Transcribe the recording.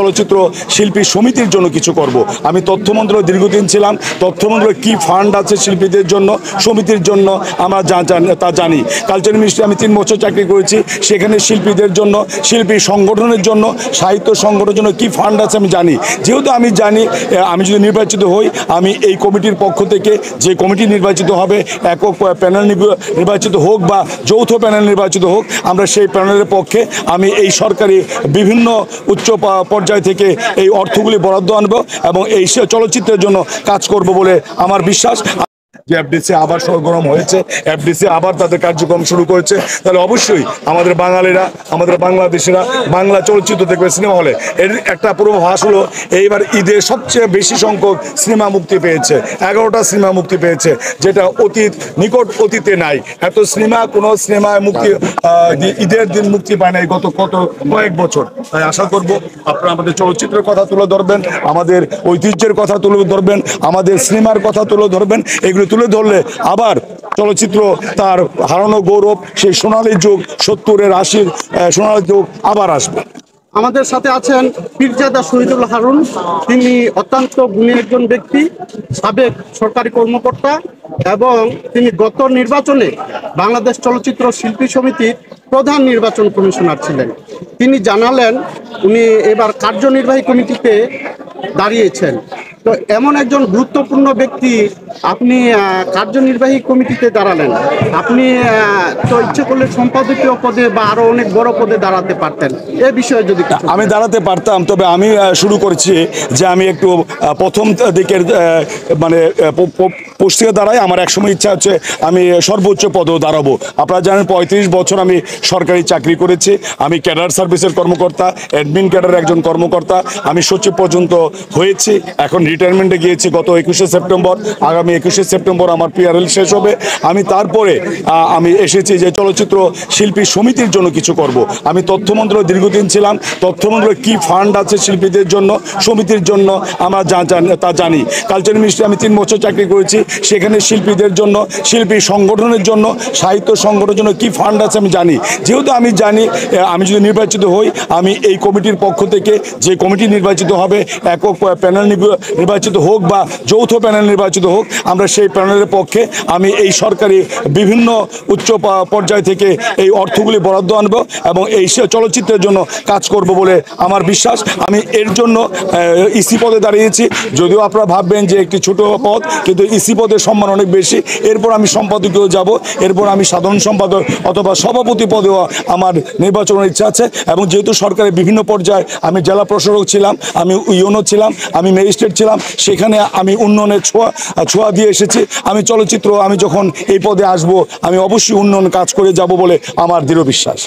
চলচ্চিত্র শিল্পী সমিতির জন্য কিছু করব। আমি তথ্য মন্ত্রণালয়ে দীর্ঘদিন ছিলাম। তথ্য মন্ত্রণালয়ে কী ফান্ড আছে শিল্পীদের জন্য, সমিতির জন্য আমরা তা জানি। কালচার মিনিস্ট্রি আমি 3 বছর চাকরি করেছি, সেখানে শিল্পীদের জন্য, শিল্পী সংগঠনের জন্য, সাহিত্য সংগঠনের জন্য কী ফান্ড আছে আমি জানি। যেহেতু আমি জানি, আমি যদি নির্বাচিত হই, আমি এই কমিটির পক্ষ থেকে যে কমিটি নির্বাচিত হবে, একক প্যানেল নির্বাচিত হোক বা যৌথ প্যানেল নির্বাচিত হোক, আমরা সেই প্যানেলের পক্ষে আমি এই সরকারি বিভিন্ন উচ্চ পর্যায় থেকে এই অর্থগুলি বরাদ্দ আনবো এবং এই চলচ্চিত্রের জন্য কাজ করব বলে আমার বিশ্বাস। যে এফডিসি আবার সরগরম হয়েছে, এফডিসি আবার তাদের কার্যক্রম শুরু করেছে, তাহলে অবশ্যই আমাদের বাঙালিরা, আমাদের বাংলাদেশিরা বাংলা চলচ্চিত্র দেখবে সিনেমা হলে। এর একটা পূর্বাভাস হলো এইবার ঈদে সবচেয়ে বেশি সংখ্যক সিনেমা মুক্তি পেয়েছে, 11টা সিনেমা মুক্তি পেয়েছে, যেটা নিকট অতীতে নাই। এত সিনেমা কোনো সিনেমায় মুক্তি ঈদের দিন মুক্তি পায় নাই গত কয়েক বছর। তাই আশা করব আপনারা আমাদের চলচ্চিত্রের কথা তুলে ধরবেন, আমাদের ঐতিহ্যের কথা তুলে ধরবেন, আমাদের সিনেমার কথা তুলে ধরবেন। এগুলো তুলে ধরলে আবার চলচ্চিত্র তার হারানো গৌরব, সেই সোনালী যুগ 70-এর 80-র সোনালী যুগ আবার আসবে। আমাদের সাথে আছেন পীরজাদা শহীদুল হারুন। তিনি অত্যন্ত গুণী একজন ব্যক্তি, সাবেক সরকারি কর্মকর্তা এবং তিনি গত নির্বাচনে বাংলাদেশ চলচ্চিত্র শিল্পী সমিতির প্রধান নির্বাচন কমিশনার ছিলেন। তিনি জানালেন উনি এবার কার্যনির্বাহী কমিটিতে দাঁড়িয়েছেন। তো এমন একজন গুরুত্বপূর্ণ ব্যক্তি, আপনি কার্যনির্বাহী কমিটিতে দাঁড়ালেন, আপনি তো ইচ্ছে করলে সম্পাদকীয় পদে বা আরো অনেক বড় পদে দাঁড়াতে পারতেন। এ বিষয়ে যদি আমি দাঁড়াতে পারতাম, তবে আমি শুরু করেছি যে আমি একটু প্রথম দিকের মানে পোস্টে দাঁড়াই। আমার একসময় ইচ্ছা হচ্ছে আমি সর্বোচ্চ পদেও দাঁড়াবো। আপনারা জানেন 35 বছর আমি সরকারি চাকরি করেছি। আমি ক্যাডার সার্ভিসের কর্মকর্তা, অ্যাডমিন ক্যাডারের একজন কর্মকর্তা। আমি সচিব পর্যন্ত হয়েছি, এখন রিটায়ারমেন্টে গিয়েছি গত 21শে সেপ্টেম্বর। আগামী 21শে সেপ্টেম্বর আমার পিআরএল শেষ হবে। আমি তারপরে আমি এসেছি যে চলচ্চিত্র শিল্পী সমিতির জন্য কিছু করব। আমি তথ্য মন্ত্রণালয়ে দীর্ঘদিন ছিলাম। তথ্য মন্ত্রণালয়ে কী ফান্ড আছে শিল্পীদের জন্য, সমিতির জন্য আমরা তা জানি। কালচার মিনিস্ট্রি আমি 3 বছর চাকরি করেছি, সেখানে শিল্পীদের জন্য, শিল্পী সংগঠনের জন্য, সাহিত্য সংগঠনের জন্য কী ফান্ড আছে আমি জানি। যেহেতু আমি জানি, আমি যদি নির্বাচিত হই, আমি এই কমিটির পক্ষ থেকে যে কমিটি নির্বাচিত হবে, একক প্যানেল নির্বাচিত হোক বা যৌথ প্যানেল নির্বাচিত হোক, আমরা সেই প্যানেলের পক্ষে আমি এই সরকারি বিভিন্ন উচ্চ পর্যায় থেকে এই অর্থগুলি বরাদ্দ আনবো এবং এই চলচ্চিত্রের জন্য কাজ করব বলে আমার বিশ্বাস। আমি এর জন্য ইসি পদে দাঁড়িয়েছি। যদিও আপনারা ভাববেন যে একটি ছোট পদ, কিন্তু ইসি পদের সম্মান অনেক বেশি। এরপর আমি সম্পাদকীয় যাব, এরপর আমি সাধারণ সম্পাদক অথবা সভাপতি পদেও আমার নির্বাচনের ইচ্ছা আছে। এবং যেহেতু সরকারের বিভিন্ন পর্যায়ে আমি জেলা প্রশাসক ছিলাম, আমি ইউনো ছিলাম, আমি ম্যাজিস্ট্রেট ছিলাম, সেখানে আমি উন্নয়নের ছোঁয়া দিয়ে এসেছি। আমি যখন এই পদে আসব, আমি অবশ্যই উন্নয়ন কাজ করে যাব বলে আমার দৃঢ় বিশ্বাস।